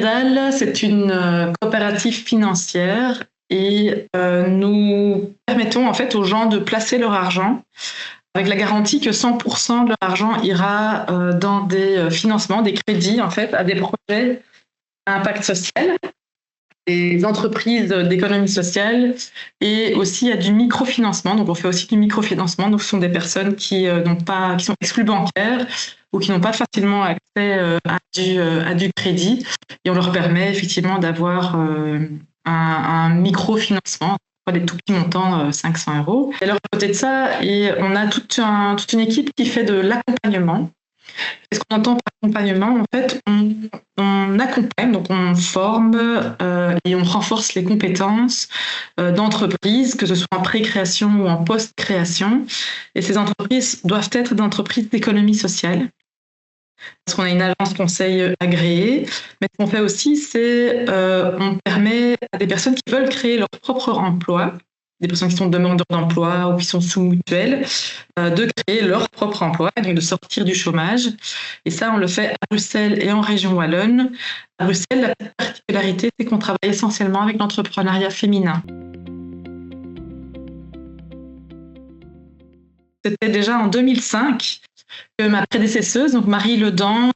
Credal, c'est une coopérative financière et nous permettons en fait aux gens de placer leur argent avec la garantie que 100% de leur argent ira dans des financements, des crédits en fait, à des projets à impact social, des entreprises d'économie sociale et aussi à du microfinancement. Donc on fait aussi du microfinancement. Donc ce sont des personnes qui sont exclues bancaires ou qui n'ont pas facilement accès à du crédit, et on leur permet effectivement d'avoir un microfinancement, des tout petits montants, 500 €. Et alors à côté de ça, on a toute une équipe qui fait de l'accompagnement. Qu'est-ce qu'on entend par accompagnement? En fait, on accompagne, donc on forme et on renforce les compétences d'entreprises, que ce soit en pré-création ou en post-création. Et ces entreprises doivent être des entreprises d'économie sociale, parce qu'on a une agence conseil agréée. Mais ce qu'on fait aussi, c'est on permet à des personnes qui veulent créer leur propre emploi, des personnes qui sont demandeurs d'emploi ou qui sont sous mutuelle, de créer leur propre emploi, donc de sortir du chômage. Et ça, on le fait à Bruxelles et en région wallonne. À Bruxelles, la particularité, c'est qu'on travaille essentiellement avec l'entrepreneuriat féminin. C'était déjà en 2005 que ma prédécesseuse, donc Marie Ledan,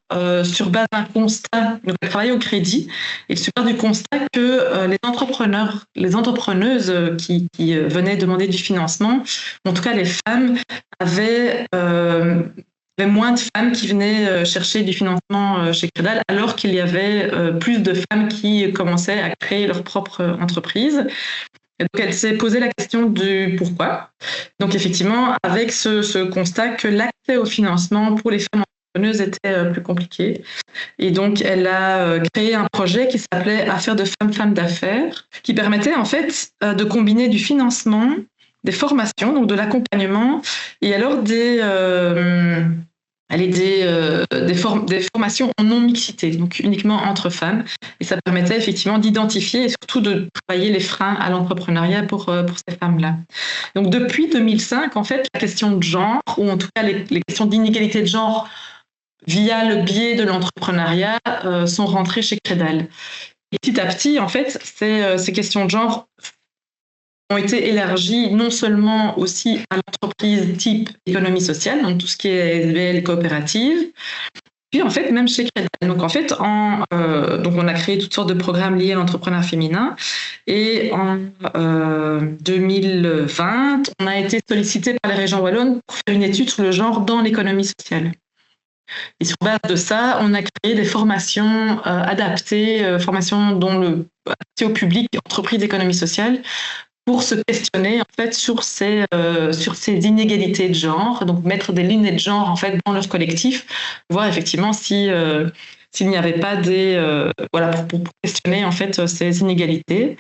sur base d'un constat, donc elle travaillait au crédit, et sur base du constat que les entrepreneurs, les entrepreneuses qui venaient demander du financement, en tout cas les femmes, avaient moins de femmes qui venaient chercher du financement chez Credal, alors qu'il y avait plus de femmes qui commençaient à créer leur propre entreprise. Et donc, elle s'est posé la question du pourquoi. Donc, effectivement, avec ce constat que l'accès au financement pour les femmes entrepreneuses était plus compliqué. Et donc, elle a créé un projet qui s'appelait Affaires de femmes d'affaires, qui permettait en fait de combiner du financement, des formations, donc de l'accompagnement, et alors des formations en non-mixité, donc uniquement entre femmes. Et ça permettait effectivement d'identifier et surtout de travailler les freins à l'entrepreneuriat pour ces femmes-là. Donc depuis 2005, en fait, la question de genre, ou en tout cas les questions d'inégalité de genre via le biais de l'entrepreneuriat, sont rentrées chez Credal. Et petit à petit, en fait, ces questions de genre ont été élargies non seulement aussi à l'entreprise type économie sociale, donc tout ce qui est ASBL, coopérative, puis en fait même chez Credal. Donc en fait, donc on a créé toutes sortes de programmes liés à l'entrepreneuriat féminin, et en 2020, on a été sollicité par les régions wallonnes pour faire une étude sur le genre dans l'économie sociale. Et sur base de ça, on a créé des formations adaptées, formations adaptées au public, entreprises d'économie sociale, pour se questionner en fait sur ces inégalités de genre, donc mettre des lunettes de genre en fait dans leur collectif, voir effectivement s'il n'y avait pas pour questionner en fait ces inégalités.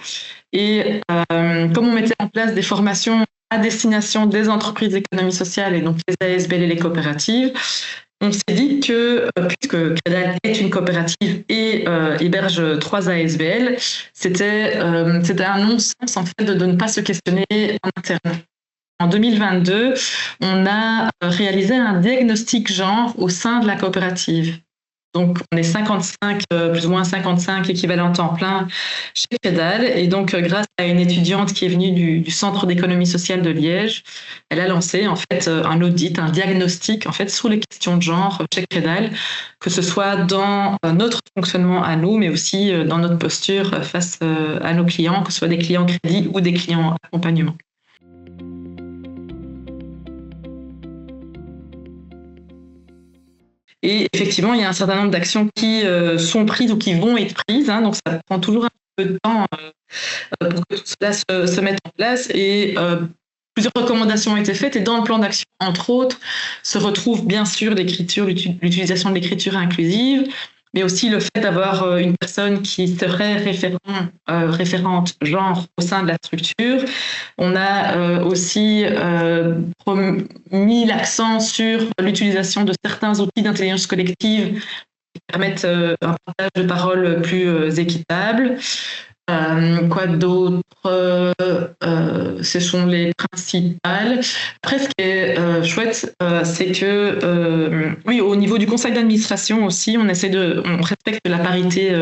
Et comme on mettait en place des formations à destination des entreprises d'économie sociale et donc les ASBL et les coopératives, on s'est dit que, puisque Credal est une coopérative et héberge 3 ASBL, c'était un non-sens en fait de ne pas se questionner en interne. En 2022, on a réalisé un diagnostic genre au sein de la coopérative. Donc, on est 55, plus ou moins 55 équivalents temps plein chez Credal. Et donc, grâce à une étudiante qui est venue du Centre d'économie sociale de Liège, elle a lancé en fait un audit, un diagnostic en fait sur les questions de genre chez Credal, que ce soit dans notre fonctionnement à nous, mais aussi dans notre posture face à nos clients, que ce soit des clients crédit ou des clients accompagnement. Et effectivement, il y a un certain nombre d'actions qui sont prises ou qui vont être prises, donc ça prend toujours un peu de temps pour que tout cela se mette en place. Et plusieurs recommandations ont été faites, et dans le plan d'action, entre autres, se retrouve bien sûr l'utilisation de l'écriture inclusive, mais aussi le fait d'avoir une personne qui serait référente genre au sein de la structure. On a aussi mis l'accent sur l'utilisation de certains outils d'intelligence collective qui permettent un partage de parole plus équitable. Quoi d'autre? Ce sont les principales. Après, ce qui est chouette, c'est que, oui, au niveau du conseil d'administration aussi, on respecte la parité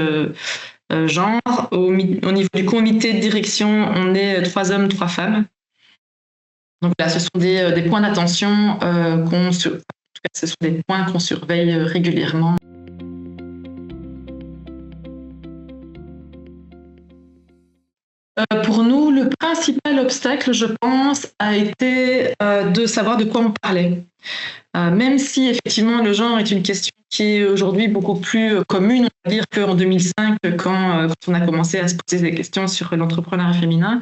genre. Au niveau du comité de direction, on est 3 hommes, 3 femmes. Donc là, ce sont des points d'attention ce sont des points qu'on surveille régulièrement. Pour nous, le principal obstacle, je pense, a été de savoir de quoi on parlait. Même si effectivement le genre est une question qui est aujourd'hui beaucoup plus commune, on va dire qu'en 2005, quand on a commencé à se poser des questions sur l'entrepreneuriat féminin,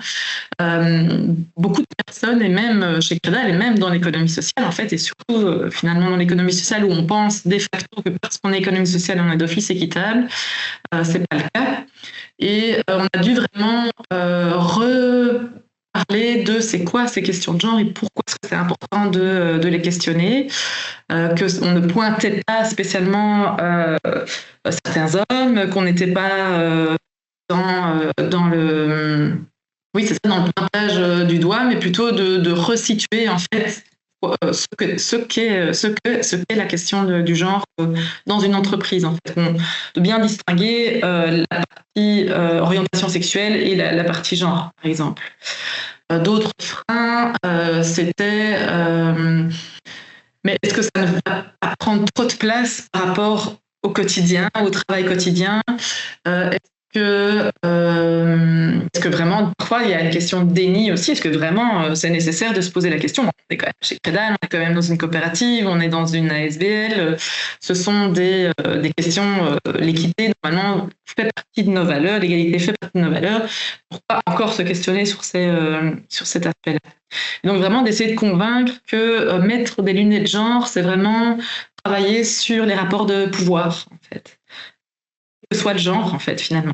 beaucoup de personnes, et même chez Credal, et même dans l'économie sociale, en fait, et surtout finalement dans l'économie sociale où on pense de facto que parce qu'on est économie sociale, on est d'office équitable, c'est pas le cas. Et on a dû vraiment reparler de c'est quoi ces questions de genre et pourquoi est-ce que c'est important de les questionner, qu'on ne pointait pas spécialement certains hommes, qu'on n'était pas dans le... Oui, c'est ça, dans le pointage du doigt, mais plutôt de resituer en fait ce qu'est la question du genre dans une entreprise, en fait. De bien distinguer la partie orientation sexuelle et la partie genre, par exemple. D'autres freins, c'était mais est-ce que ça ne va pas prendre trop de place par rapport au quotidien, au travail quotidien? Est-ce que vraiment, parfois, il y a une question de déni aussi. Est-ce que vraiment, c'est nécessaire de se poser la question? On est quand même chez Credal, on est quand même dans une coopérative, on est dans une ASBL. Ce sont des questions, l'équité, normalement, fait partie de nos valeurs, l'égalité fait partie de nos valeurs. Pourquoi encore se questionner sur cet aspect-là? Donc, vraiment, d'essayer de convaincre que mettre des lunettes de genre, c'est vraiment travailler sur les rapports de pouvoir, en fait. Que soit le genre, en fait, finalement.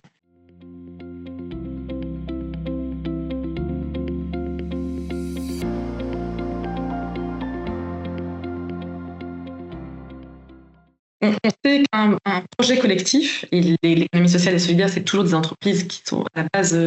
On sait qu'un projet collectif, et l'économie sociale et solidaire, c'est toujours des entreprises qui sont à la base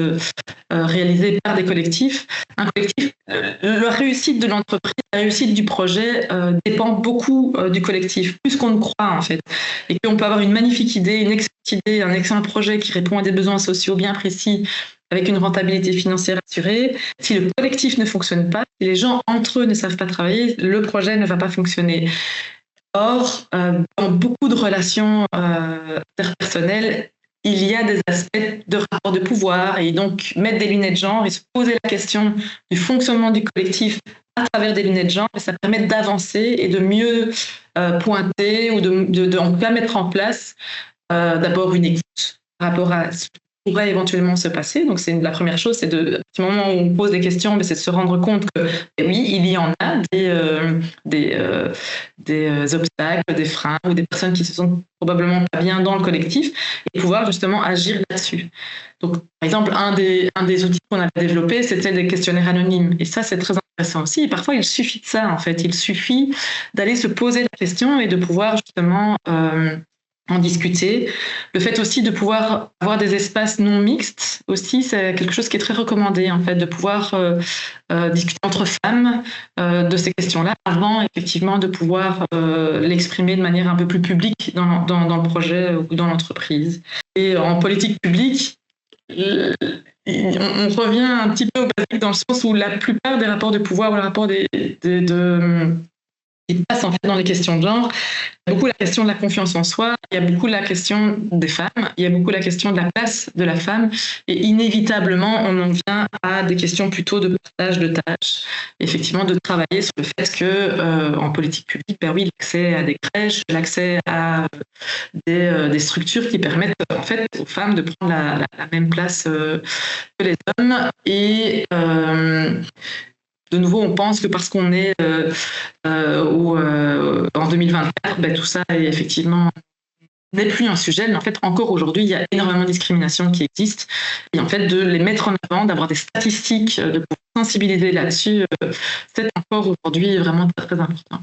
réalisées par des collectifs. Un collectif, la réussite de l'entreprise, la réussite du projet dépend beaucoup du collectif, plus qu'on ne croit en fait. Et qu'on peut avoir une magnifique idée, une excellente idée, un excellent projet qui répond à des besoins sociaux bien précis, avec une rentabilité financière assurée. Si le collectif ne fonctionne pas, si les gens entre eux ne savent pas travailler, le projet ne va pas fonctionner. Or, dans beaucoup de relations interpersonnelles, il y a des aspects de rapport de pouvoir et donc mettre des lunettes de genre et se poser la question du fonctionnement du collectif à travers des lunettes de genre, ça permet d'avancer et de mieux pointer ou de en tout cas mettre en place d'abord une écoute par rapport à ce qui pourrait éventuellement se passer. Donc c'est la première chose, c'est à partir du moment où on pose des questions, c'est de se rendre compte que oui, il y en a des obstacles, des freins ou des personnes qui se sentent probablement pas bien dans le collectif et pouvoir justement agir là-dessus. Donc par exemple, un des outils qu'on avait développé, c'était des questionnaires anonymes et ça c'est très intéressant aussi. Et parfois il suffit de ça en fait, il suffit d'aller se poser la question et de pouvoir justement en discuter. Le fait aussi de pouvoir avoir des espaces non mixtes aussi, c'est quelque chose qui est très recommandé en fait, de pouvoir discuter entre femmes de ces questions-là avant effectivement de pouvoir l'exprimer de manière un peu plus publique dans le projet ou dans l'entreprise. Et en politique publique, on revient un petit peu au basique dans le sens où la plupart des rapports de pouvoir ou les rapports qui passe en fait dans les questions de genre. Il y a beaucoup la question de la confiance en soi, il y a beaucoup la question des femmes, il y a beaucoup la question de la place de la femme et inévitablement on en vient à des questions plutôt de partage de tâches, effectivement de travailler sur le fait que en politique publique, oui, l'accès à des crèches, l'accès à des structures qui permettent en fait aux femmes de prendre la même place que les hommes et de nouveau, on pense que parce qu'on est en 2024, tout ça est effectivement n'est plus un sujet, mais en fait, encore aujourd'hui, il y a énormément de discriminations qui existent. Et en fait, de les mettre en avant, d'avoir des statistiques, de pouvoir sensibiliser là-dessus, c'est encore aujourd'hui vraiment très, très important.